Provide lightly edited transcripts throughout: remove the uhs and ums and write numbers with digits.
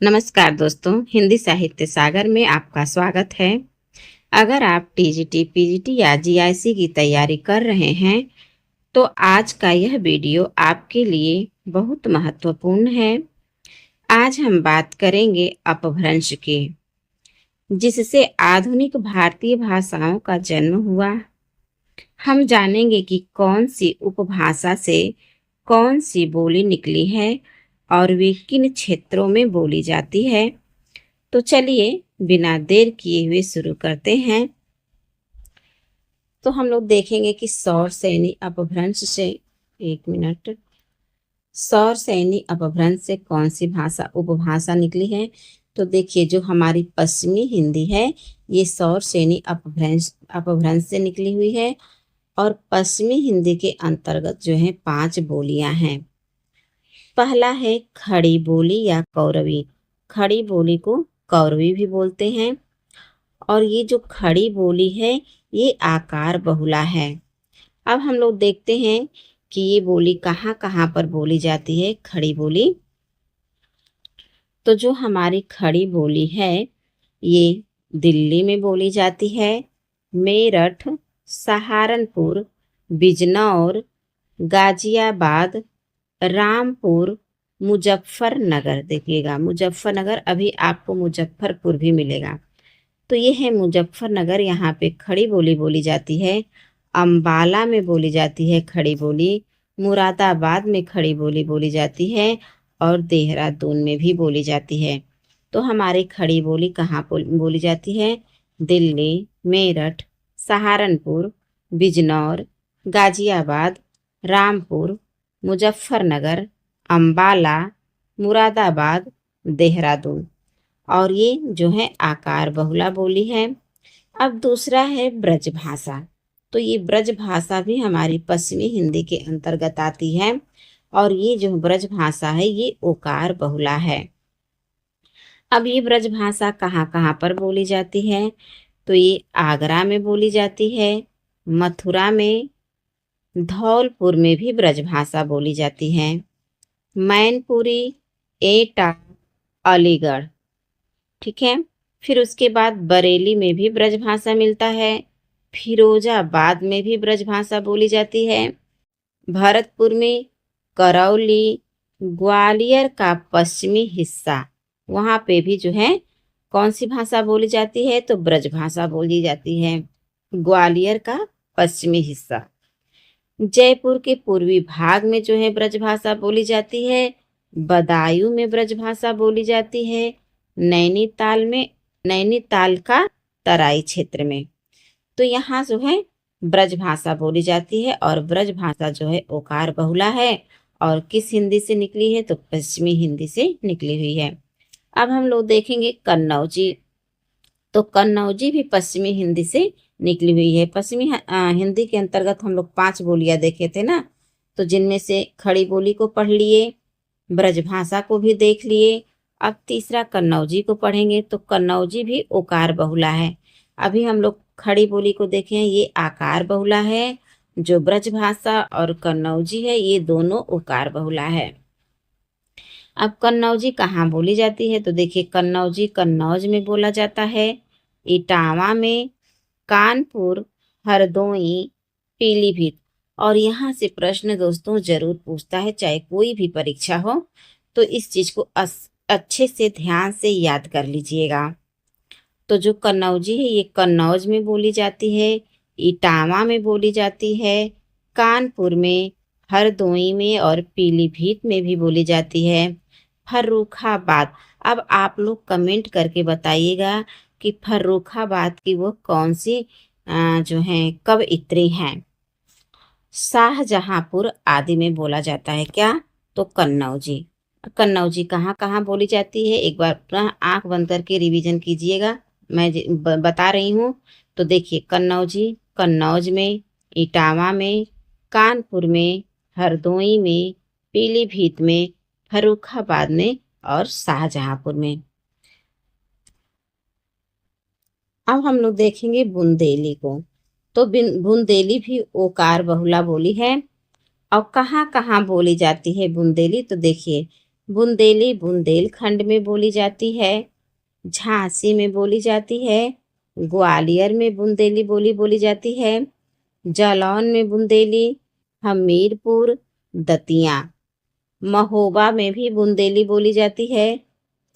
नमस्कार दोस्तों, हिंदी साहित्य सागर में आपका स्वागत है। अगर आप टीजीटी, पीजीटी या जीआईसी की तैयारी कर रहे हैं, तो आज का यह वीडियो आपके लिए बहुत महत्वपूर्ण है। आज हम बात करेंगे अपभ्रंश की, जिससे आधुनिक भारतीय भाषाओं का जन्म हुआ। हम जानेंगे कि कौन सी उपभाषा से कौन सी बोली निकली है और वे किन क्षेत्रों में बोली जाती है। तो चलिए बिना देर किए हुए शुरू करते हैं। तो हम लोग देखेंगे कि सौर सैनी अपभ्रंश से, एक मिनट, सौर सैनी अपभ्रंश से कौन सी भाषा उपभाषा निकली है। तो देखिए, जो हमारी पश्चिमी हिंदी है, ये सौर सैनी अपभ्रंश से निकली हुई है। और पश्चिमी हिंदी के अंतर्गत जो है 5 बोलियां हैं। पहला है खड़ी बोली या कौरवी। खड़ी बोली को कौरवी भी बोलते हैं। और ये जो खड़ी बोली है, ये आकार बहुला है। अब हम लोग देखते हैं कि ये बोली कहाँ कहाँ पर बोली जाती है, खड़ी बोली। तो जो हमारी खड़ी बोली है, ये दिल्ली में बोली जाती है। मेरठ, सहारनपुर, बिजनौर, गाजियाबाद, रामपुर, मुजफ्फरनगर। देखिएगा, मुजफ्फरनगर, अभी आपको मुजफ्फरपुर भी मिलेगा। तो ये है मुजफ्फरनगर, यहाँ पे खड़ी बोली बोली जाती है। अंबाला में बोली जाती है खड़ी बोली। मुरादाबाद में खड़ी बोली बोली जाती है। और देहरादून में भी बोली जाती है। तो हमारी खड़ी बोली कहाँ बोली जाती है? दिल्ली, मेरठ, सहारनपुर, बिजनौर, गाजियाबाद, रामपुर, मुजफ्फरनगर, अंबाला, मुरादाबाद, देहरादून। और ये जो है आकार बहुला बोली है। अब दूसरा है ब्रजभाषा। तो ये ब्रजभाषा भी हमारी पश्चिमी हिंदी के अंतर्गत आती है। और ये जो ब्रजभाषा है, ये ओकार बहुला है। अब ये ब्रजभाषा कहाँ कहाँ पर बोली जाती है? तो ये आगरा में बोली जाती है, मथुरा में, धौलपुर में भी ब्रजभाषा बोली जाती है, मैनपुरी, एटा, अलीगढ़। ठीक है। फिर उसके बाद बरेली में भी ब्रजभाषा मिलता है। फिरोजाबाद में भी ब्रजभाषा बोली जाती है। भरतपुर में, करौली, ग्वालियर का पश्चिमी हिस्सा, वहाँ पे भी जो है कौन सी भाषा बोली जाती है? तो ब्रजभाषा बोली जाती है। ग्वालियर का पश्चिमी हिस्सा। जयपुर के पूर्वी भाग में जो है ब्रजभाषा बोली जाती है। बदायूं में ब्रजभाषा बोली जाती है। नैनीताल में, नैनीताल का तराई क्षेत्र में। तो यहाँ जो है ब्रजभाषा बोली जाती है। और ब्रजभाषा जो है ओकार बहुला है। और किस हिंदी से निकली है? तो पश्चिमी हिंदी से निकली हुई है। अब हम लोग देखेंगे कन्नौजी। तो कन्नौजी भी पश्चिमी हिंदी से निकली हुई है। पश्चिमी हिंदी के अंतर्गत हम लोग 5 बोलियां देखे थे ना। तो जिनमें से खड़ी बोली को पढ़ लिए, ब्रजभाषा को भी देख लिए। अब तीसरा कन्नौजी को पढ़ेंगे। तो कन्नौजी भी ओकार बहुला है। अभी हम लोग खड़ी बोली को देखें, ये आकार बहुला है। जो ब्रजभाषा और कन्नौजी है, ये दोनों ओकार बहुला है। अब कन्नौजी कहाँ बोली जाती है? तो देखिए, कन्नौजी कन्नौज में बोला जाता है, इटावा में, कानपुर, हरदोई, पीलीभीत। और यहाँ से प्रश्न दोस्तों जरूर पूछता है, चाहे कोई भी परीक्षा हो, तो इस चीज को अच्छे से ध्यान से याद कर लीजिएगा। तो जो कन्नौजी है, ये कन्नौज में बोली जाती है, इटावा में बोली जाती है, कानपुर में, हरदोई में और पीलीभीत में भी बोली जाती है। फर्रुखाबाद। अब आप लोग कमेंट करके बताइएगा कि फर्रुखाबाद की वो कौन सी जो है कवयित्री हैं। शाहजहांपुर आदि में बोला जाता है क्या? तो कन्नौजी। कन्नौजी कहाँ कहाँ बोली जाती है? एक बार पुनः आंख बंद करके रिवीजन कीजिएगा। मैं बता रही हूँ। तो देखिए, कन्नौजी कन्नौज में, इटावा में, कानपुर में, हरदोई में, पीलीभीत में, फर्रुखाबाद में और शाहजहांपुर में। अब हम लोग देखेंगे बुंदेली को। तो बुंदेली भी ओकार बहुला बोली है। और कहाँ कहाँ बोली जाती है बुंदेली? तो देखिए, बुंदेली बुंदेलखंड में बोली जाती है, झांसी में बोली जाती है, ग्वालियर में बुंदेली बोली बोली जाती है, जालौन में बुंदेली, हमीरपुर, दतिया, महोबा में भी बुंदेली बोली जाती है,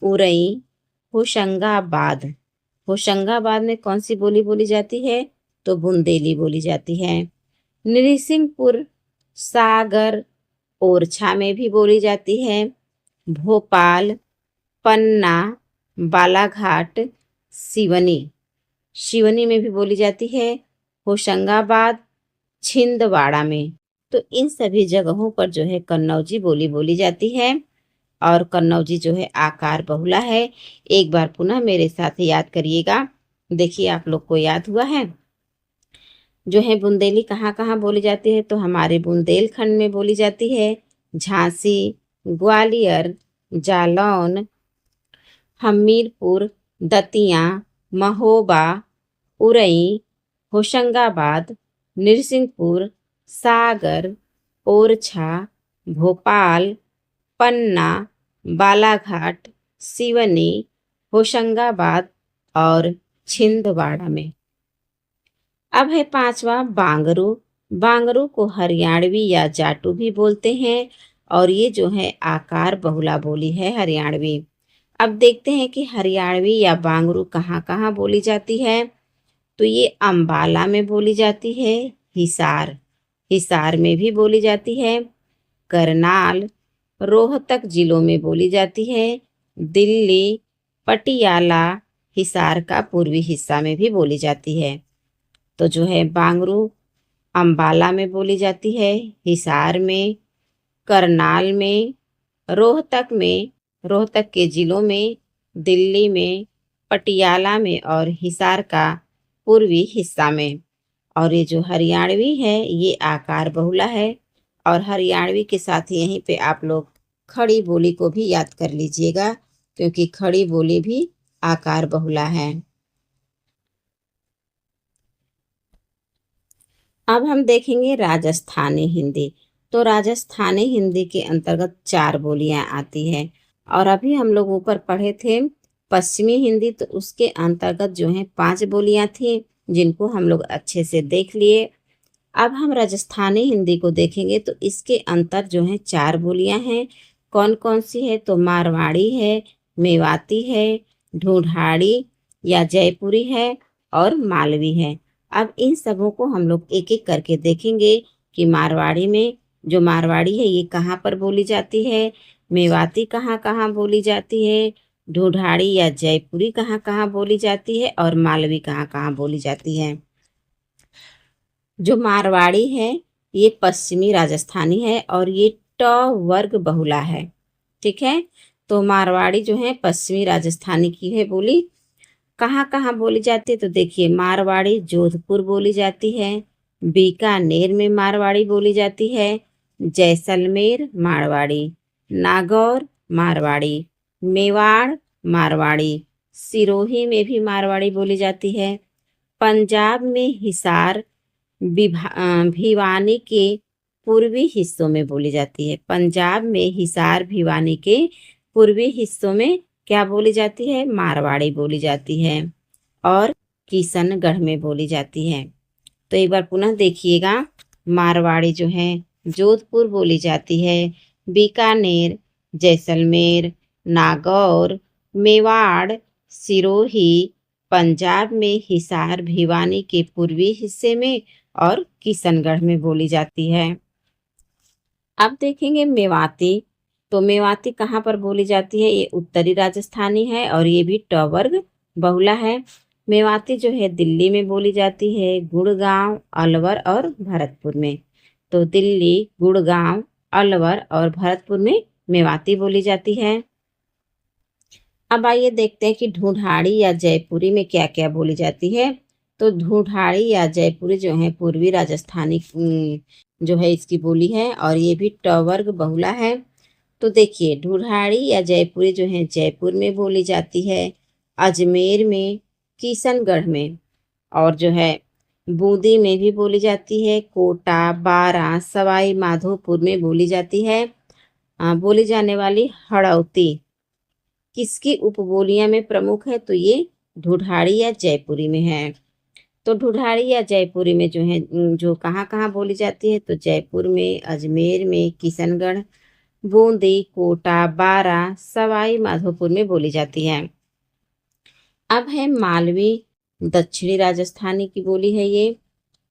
उरई, होशंगाबाद। होशंगाबाद में कौन सी बोली बोली जाती है? तो बुंदेली बोली जाती है। नरसिंहपुर, सागर, ओरछा में भी बोली जाती है। भोपाल, पन्ना, बालाघाट, सिवनी, सिवनी में भी बोली जाती है। होशंगाबाद, छिंदवाड़ा में। तो इन सभी जगहों पर जो है कन्नौजी बोली बोली जाती है और कन्नौजी जो है आकार बहुला है। एक बार पुनः मेरे साथ याद करिएगा। देखिए आप लोग को याद हुआ है जो है बुंदेली कहाँ कहाँ बोली जाती है? तो हमारे बुंदेलखंड में बोली जाती है, झांसी, ग्वालियर, जालौन, हमीरपुर, दतिया, महोबा, उरई, होशंगाबाद, नरसिंहपुर, सागर, ओरछा, भोपाल, पन्ना, बालाघाट, सिवनी, होशंगाबाद और छिंदवाड़ा में। अब है पांचवा बांगरू। बांगरू को हरियाणवी या जाटू भी बोलते हैं और ये जो है आकार बहुला बोली है हरियाणवी। अब देखते हैं कि हरियाणवी या बांगरू कहाँ कहाँ बोली जाती है। तो ये अंबाला में बोली जाती है, हिसार, हिसार में भी बोली जाती है, करनाल, रोहतक जिलों में बोली जाती है, दिल्ली, पटियाला, हिसार का पूर्वी हिस्सा में भी बोली जाती है। तो जो है बांगरू अंबाला में बोली जाती है, हिसार में, करनाल में, रोहतक में, रोहतक के जिलों में, दिल्ली में, पटियाला में और हिसार का पूर्वी हिस्सा में। और ये जो हरियाणवी है ये आकार बहुला है और हरियाणवी के साथ यहीं पे आप लोग खड़ी बोली को भी याद कर लीजिएगा क्योंकि खड़ी बोली भी आकार बहुला है। अब हम देखेंगे राजस्थानी हिंदी। तो राजस्थानी हिंदी के अंतर्गत 4 बोलियां आती हैं और अभी हम लोग ऊपर पढ़े थे पश्चिमी हिंदी, तो उसके अंतर्गत जो है 5 बोलियां थी जिनको हम लोग अच्छे से देख लिए। अब हम राजस्थानी हिंदी को देखेंगे तो इसके अंतर जो है 4 बोलियां हैं। कौन कौन सी है? तो मारवाड़ी है, मेवाती है, ढूंढाड़ी या जयपुरी है और मालवी है। अब इन सबों को हम लोग एक एक करके देखेंगे कि मारवाड़ी में जो मारवाड़ी है ये कहाँ पर बोली जाती है, मेवाती कहाँ कहाँ बोली जाती है, ढूंढाड़ी या जयपुरी कहाँ कहाँ बोली जाती है और मालवी कहाँ कहाँ बोली जाती है। जो मारवाड़ी है ये पश्चिमी राजस्थानी है और ये ट वर्ग बहुला है। ठीक है, तो मारवाड़ी जो है पश्चिमी राजस्थानी की है बोली। कहाँ कहाँ बोली जाती है? तो देखिए मारवाड़ी जोधपुर बोली जाती है, बीकानेर में मारवाड़ी बोली जाती है, जैसलमेर मारवाड़ी, नागौर मारवाड़ी, मेवाड़ मारवाड़ी, सिरोही में भी मारवाड़ी बोली जाती है, पंजाब में हिसार, भिवानी के पूर्वी हिस्सों में बोली जाती है। पंजाब में हिसार भिवानी के पूर्वी हिस्सों में क्या बोली जाती है? मारवाड़ी बोली जाती है और किशनगढ़ में बोली जाती है। तो एक बार पुनः देखिएगा, मारवाड़ी जो है जोधपुर बोली जाती है, बीकानेर, जैसलमेर, नागौर, मेवाड़, सिरोही, पंजाब में हिसार भिवानी के पूर्वी हिस्से में और किशनगढ़ में बोली जाती है। अब देखेंगे मेवाती। तो मेवाती कहाँ पर बोली जाती है? ये उत्तरी राजस्थानी है और ये भी ट वर्ग बहुला है। मेवाती जो है दिल्ली में बोली जाती है, गुड़गांव, अलवर और भरतपुर में। तो दिल्ली, गुड़गांव, अलवर और भरतपुर में मेवाती बोली जाती है। अब आइए देखते हैं कि ढूंढाड़ी या जयपुरी में क्या क्या बोली जाती है। तो ढूंढाड़ी या जयपुरी जो है पूर्वी राजस्थानी जो है इसकी बोली है और ये भी ट वर्ग बहुला है। तो देखिए ढूंढाड़ी या जयपुरी जो है जयपुर में बोली जाती है, अजमेर में, किशनगढ़ में और जो है बूंदी में भी बोली जाती है, कोटा, बारां, सवाई माधोपुर में बोली जाती है, बोली जाने वाली हड़ौती किसकी उपबोलियां में प्रमुख है? तो ये ढूढ़ाड़ी या जयपुरी में है। तो ढूढ़ाड़ी या जयपुरी में जो है जो कहाँ कहाँ बोली जाती है? तो जयपुर में, अजमेर में, किशनगढ़, बूंदी, कोटा, बारा, सवाई माधोपुर में बोली जाती है। अब है मालवी, दक्षिणी राजस्थानी की बोली है ये।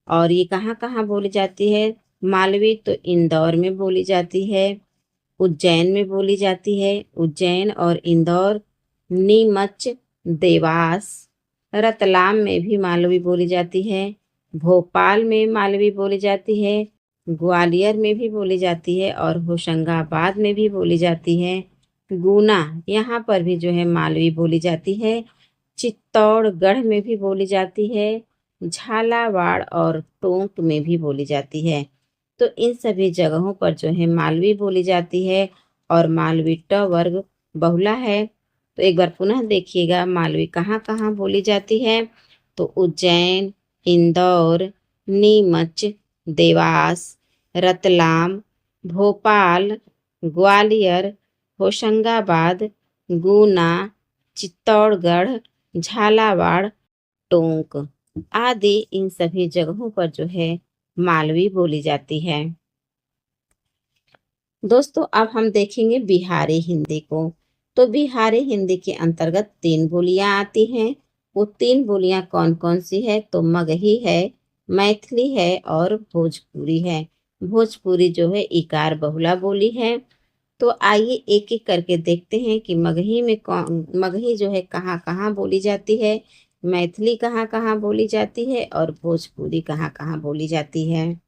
और ये कहाँ कहाँ बोली जाती है? मालवी तो इंदौर में बोली जाती है, उज्जैन में बोली जाती है, उज्जैन और इंदौर, नीमच, देवास, रतलाम में भी मालवी बोली जाती है, भोपाल में मालवी बोली जाती है, ग्वालियर में भी बोली जाती है और होशंगाबाद में भी बोली जाती है। गुना, यहाँ पर भी जो है मालवी बोली जाती है। चित्तौड़गढ़ में भी बोली जाती है, झालावाड़ और टोंक में भी बोली जाती है। तो इन सभी जगहों पर जो है मालवी बोली जाती है और मालवी ट वर्ग बहुला है। तो एक बार पुनः देखिएगा मालवी कहाँ कहाँ बोली जाती है? तो उज्जैन, इंदौर, नीमच, देवास, रतलाम, भोपाल, ग्वालियर, होशंगाबाद, गुना, चित्तौड़गढ़, झालावाड़, टोंक आदि इन सभी जगहों पर जो है मालवी बोली जाती है। दोस्तों अब हम देखेंगे बिहारी हिंदी को। तो बिहारी हिंदी के अंतर्गत 3 बोलियां आती हैं। वो 3 बोलियां कौन कौन सी है? तो मगही है, मैथिली है और भोजपुरी है। भोजपुरी जो है इकार बहुला बोली है। तो आइए एक एक करके देखते हैं कि मगही में कौन, मगही जो है कहाँ कहाँ बोली जाती है, मैथिली कहाँ कहाँ बोली जाती है और भोजपुरी कहाँ कहाँ बोली जाती है।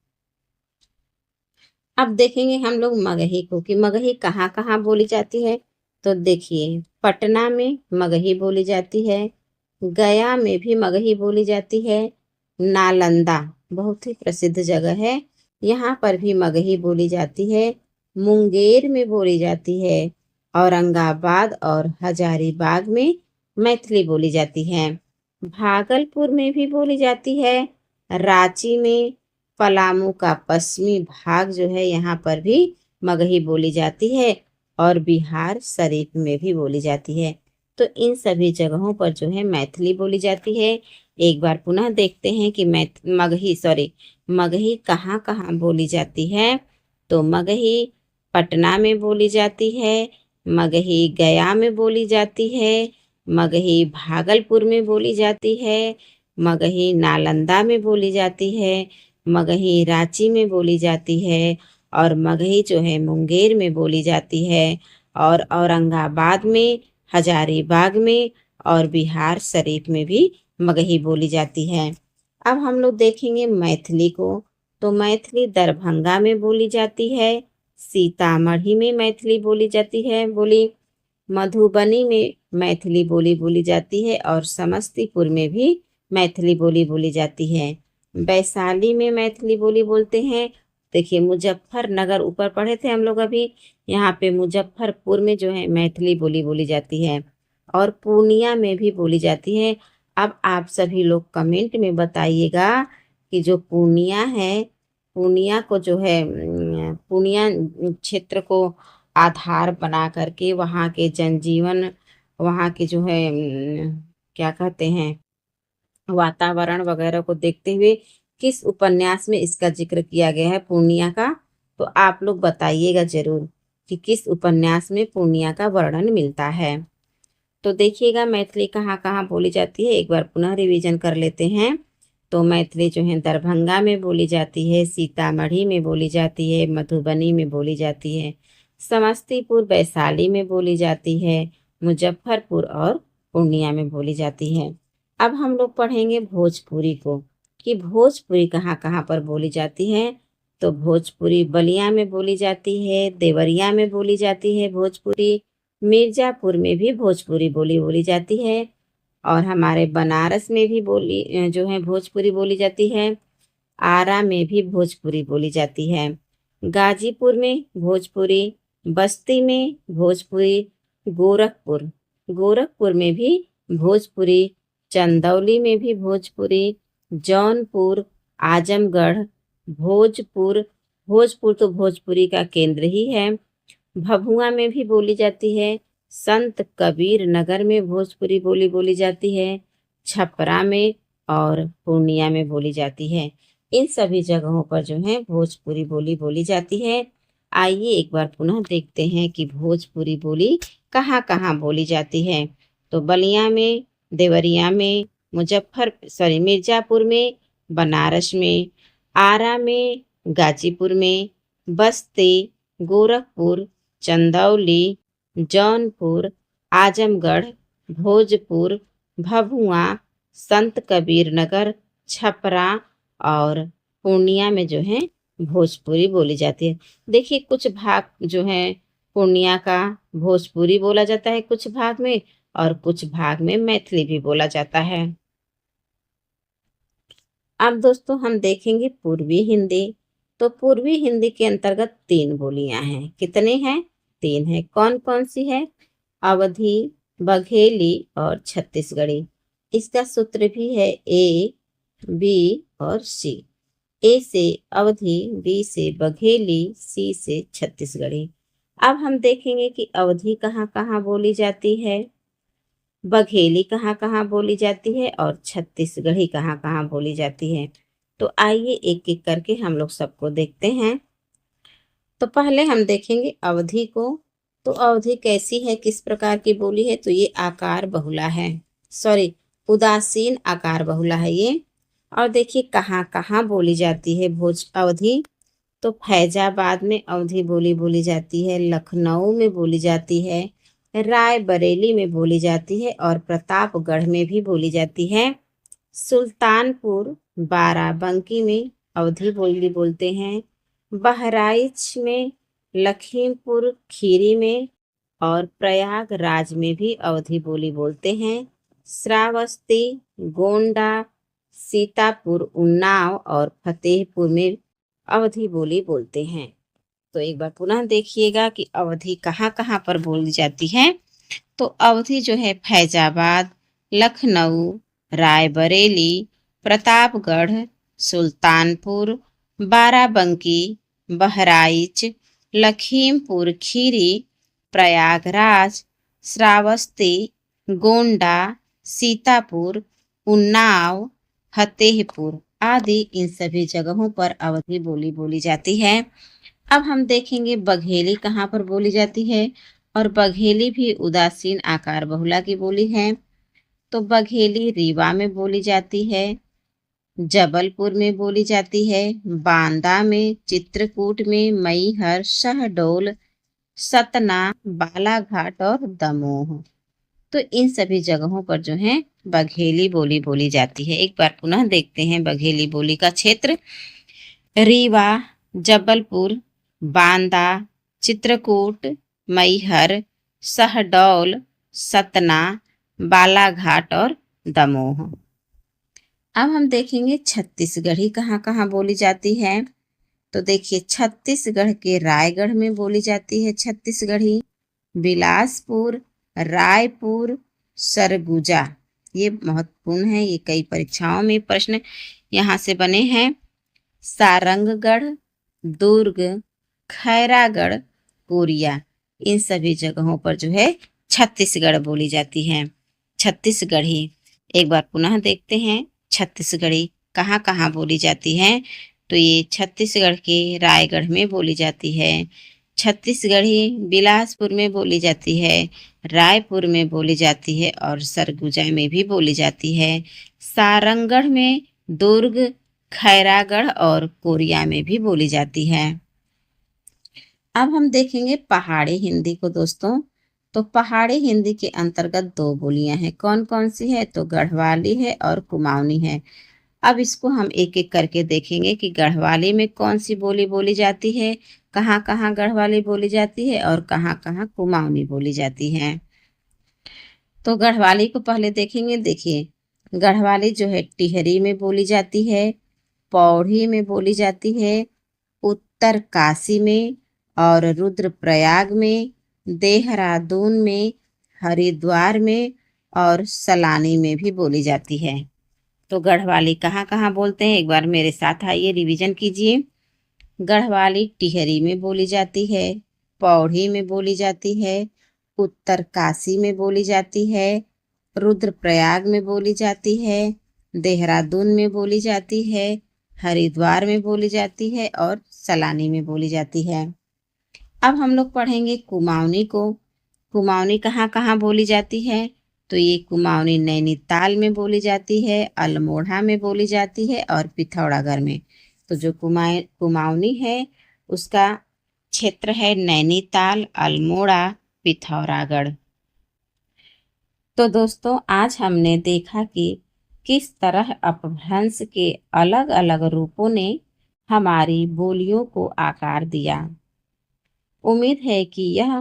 अब देखेंगे हम लोग मगही को कि मगही कहाँ कहाँ बोली जाती है। तो देखिए पटना में मगही बोली जाती है, गया में भी मगही बोली जाती है, नालंदा बहुत ही प्रसिद्ध जगह है, यहाँ पर भी मगही बोली जाती है, मुंगेर में बोली जाती है, औरंगाबाद और हजारीबाग में मैथिली बोली जाती है, भागलपुर में भी बोली जाती है, रांची में, पलामू का पश्चिमी भाग जो है यहाँ पर भी मगही बोली जाती है और बिहार शरीफ में भी बोली जाती है। तो इन सभी जगहों पर जो है मैथिली बोली जाती है। एक बार पुनः देखते हैं कि मगही कहाँ कहाँ बोली जाती है। तो मगही पटना में बोली जाती है, मगही गया में बोली जाती है, मगही भागलपुर में बोली जाती है, मगही नालंदा में बोली जाती है, मगही रांची में बोली जाती है और मगही जो है मुंगेर में बोली जाती है और औरंगाबाद में, हजारीबाग में और बिहार शरीफ में भी मगही बोली जाती है। अब हम लोग देखेंगे मैथिली को। तो मैथिली दरभंगा में बोली जाती है, सीतामढ़ी में मैथिली बोली जाती है बोली, मधुबनी में मैथिली बोली बोली जाती है और समस्तीपुर में भी मैथिली बोली बोली जाती है। वैशाली में मैथिली बोली बोलते हैं। देखिए मुजफ्फरनगर ऊपर पढ़े थे हम लोग अभी, यहाँ पे मुजफ्फरपुर में जो है मैथिली बोली बोली जाती है और पूर्णिया में भी बोली जाती है। अब आप सभी लोग कमेंट में बताइएगा कि जो पूर्णिया है, पूर्णिया को जो है पूर्णिया क्षेत्र को आधार बना करके वहाँ के जनजीवन, वहाँ के जो है क्या कहते हैं वातावरण वगैरह को देखते हुए किस उपन्यास में इसका जिक्र किया गया है पूर्णिया का? तो आप लोग बताइएगा जरूर कि किस उपन्यास में पूर्णिया का वर्णन मिलता है। तो देखिएगा मैथिली कहाँ कहाँ बोली जाती है, एक बार पुनः रिवीजन कर लेते हैं। तो मैथिली जो है दरभंगा में बोली जाती है, सीतामढ़ी में बोली जाती है, मधुबनी में बोली जाती है, समस्तीपुर वैशाली में बोली जाती है, मुजफ्फरपुर और पूर्णिया में बोली जाती है। अब हम लोग पढ़ेंगे भोजपुरी को कि भोजपुरी कहाँ कहाँ पर बोली जाती है। तो भोजपुरी बलिया में बोली जाती है, देवरिया में बोली जाती है भोजपुरी, मिर्जापुर में भी भोजपुरी बोली जाती है और हमारे बनारस में भी जो है भोजपुरी बोली जाती है, आरा में भी भोजपुरी बोली जाती है, गाजीपुर में भोजपुरी, बस्ती में भोजपुरी, गोरखपुर गोरखपुर में भी भोजपुरी, चंदौली में भी भोजपुरी, जौनपुर, आजमगढ़, भोजपुर, भोजपुर तो भोजपुरी का केंद्र ही है, भभुआ में भी बोली जाती है, संत कबीर नगर में भोजपुरी बोली बोली जाती है, छपरा में और पूर्णिया में बोली जाती है। इन सभी जगहों पर जो है भोजपुरी बोली बोली जाती है। आइए एक बार पुनः देखते हैं कि भोजपुरी बोली कहाँ कहाँ बोली जाती है। तो बलिया में, देवरिया में, मिर्जापुर में, बनारस में, आरा में, गाजीपुर में, बस्ती, गोरखपुर, चंदौली, जौनपुर, आजमगढ़, भोजपुर, भभुआ, संत कबीर नगर, छपरा और पूर्णिया में जो है भोजपुरी बोली जाती है। देखिए कुछ भाग जो है पूर्णिया का भोजपुरी बोला जाता है कुछ भाग में, और कुछ भाग में मैथिली भी बोला जाता है। अब दोस्तों हम देखेंगे पूर्वी हिंदी। तो पूर्वी हिंदी के अंतर्गत 3 बोलियां हैं। कितने हैं? 3 है। कौन कौन सी है? अवधी, बघेली और छत्तीसगढ़ी। इसका सूत्र भी है A, B और C। A से अवधी, B से बघेली, C से छत्तीसगढ़ी। अब हम देखेंगे कि अवधी कहाँ कहाँ बोली जाती है, बघेली कहाँ कहाँ बोली जाती है और छत्तीसगढ़ी कहाँ कहाँ बोली जाती है। तो आइए एक एक करके हम लोग सबको देखते हैं। तो पहले हम देखेंगे अवधी को। तो अवधी कैसी है, किस प्रकार की बोली है? तो ये आकार बहुला है, उदासीन आकार बहुला है ये। और देखिए कहाँ कहाँ बोली जाती है भोज अवधी। तो फैजाबाद में अवधी बोली बोली जाती है, लखनऊ में बोली जाती है, रायबरेली में बोली जाती है और प्रतापगढ़ में भी बोली जाती है। सुल्तानपुर, बाराबंकी में अवधी बोली बोलते हैं, बहराइच में, लखीमपुर खीरी में और प्रयागराज में भी अवधी बोली बोलते हैं। श्रावस्ती, गोंडा, सीतापुर, उन्नाव और फतेहपुर में अवधी बोली बोलते हैं। तो एक बार पुनः देखिएगा कि अवधी कहाँ कहाँ पर बोली जाती है। तो अवधी जो है फैजाबाद, लखनऊ, रायबरेली, प्रतापगढ़, सुल्तानपुर, बाराबंकी, बहराइच, लखीमपुर खीरी, प्रयागराज, श्रावस्ती, गोंडा, सीतापुर, उन्नाव, फतेहपुर आदि इन सभी जगहों पर अवधी बोली बोली जाती है। अब हम देखेंगे बघेली कहाँ पर बोली जाती है। और बघेली भी उदासीन आकार बहुला की बोली है। तो बघेली रीवा में बोली जाती है, जबलपुर में बोली जाती है, बांदा में, चित्रकूट में, मैहर, शहडोल, सतना, बालाघाट और दमोह। तो इन सभी जगहों पर जो है बघेली बोली बोली जाती है। एक बार पुनः देखते हैं बघेली बोली का क्षेत्र। रीवा, जबलपुर, बांदा, चित्रकूट, मैहर, शहडोल, सतना, बालाघाट और दमोह। अब हम देखेंगे छत्तीसगढ़ी कहाँ कहाँ बोली जाती है। तो देखिए छत्तीसगढ़ के रायगढ़ में बोली जाती है छत्तीसगढ़ी, बिलासपुर, रायपुर, सरगुजा। ये महत्वपूर्ण है, ये कई परीक्षाओं में प्रश्न यहाँ से बने हैं। सारंगगढ़, दुर्ग, खैरागढ़, कोरिया इन सभी जगहों पर जो है छत्तीसगढ़ बोली जाती है, छत्तीसगढ़ी। एक बार पुनः देखते हैं छत्तीसगढ़ी कहाँ कहाँ बोली जाती है। तो ये छत्तीसगढ़ के रायगढ़ में बोली जाती है, छत्तीसगढ़ी बिलासपुर में बोली जाती है, रायपुर में बोली जाती है और सरगुजा में भी बोली जाती है, सारंगढ़ में, दुर्ग, खैरागढ़ और कोरिया में भी बोली जाती है। अब हम देखेंगे पहाड़ी हिंदी को दोस्तों। तो पहाड़ी हिंदी के अंतर्गत 2 बोलियां हैं। कौन कौन सी है? तो गढ़वाली है और कुमाऊनी है। अब इसको हम एक एक करके देखेंगे कि गढ़वाली में कौन सी बोली बोली जाती है, कहाँ कहाँ गढ़वाली बोली जाती है और कहाँ कहाँ कुमाऊनी बोली जाती है। तो गढ़वाली को पहले देखेंगे। देखिए गढ़वाली जो है टिहरी में बोली जाती है, पौड़ी में बोली जाती है, उत्तरकाशी में और रुद्रप्रयाग में, देहरादून में, हरिद्वार में और सलानी में भी बोली जाती है। तो गढ़वाली कहाँ कहाँ बोलते हैं, एक बार मेरे साथ आइए रिवीजन कीजिए। गढ़वाली टिहरी में बोली जाती है, पौड़ी में बोली जाती है, उत्तरकाशी में बोली जाती है, रुद्रप्रयाग में बोली जाती है, देहरादून में बोली जाती है, हरिद्वार में बोली जाती है और सलानी में बोली जाती है। अब हम लोग पढ़ेंगे कुमाऊनी को। कुमाऊनी कहाँ कहाँ बोली जाती है? तो ये कुमाऊनी नैनीताल में बोली जाती है, अल्मोड़ा में बोली जाती है और पिथौरागढ़ में। तो जो कुमाऊनी है उसका क्षेत्र है नैनीताल, अल्मोड़ा, पिथौरागढ़। तो दोस्तों आज हमने देखा कि किस तरह अपभ्रंश के अलग अलग रूपों ने हमारी बोलियों को आकार दिया। उम्मीद है कि यह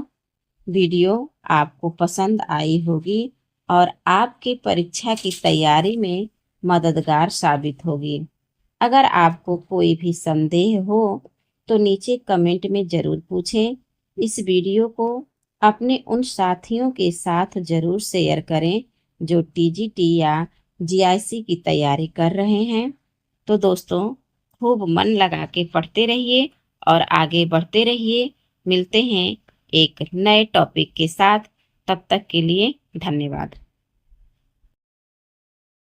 वीडियो आपको पसंद आई होगी और आपकी परीक्षा की तैयारी में मददगार साबित होगी। अगर आपको कोई भी संदेह हो तो नीचे कमेंट में ज़रूर पूछें। इस वीडियो को अपने उन साथियों के साथ ज़रूर शेयर करें जो टीजीटी या जीआईसी की तैयारी कर रहे हैं। तो दोस्तों खूब मन लगा के पढ़ते रहिए और आगे बढ़ते रहिए। मिलते हैं एक नए टॉपिक के साथ। तब तक के लिए धन्यवाद।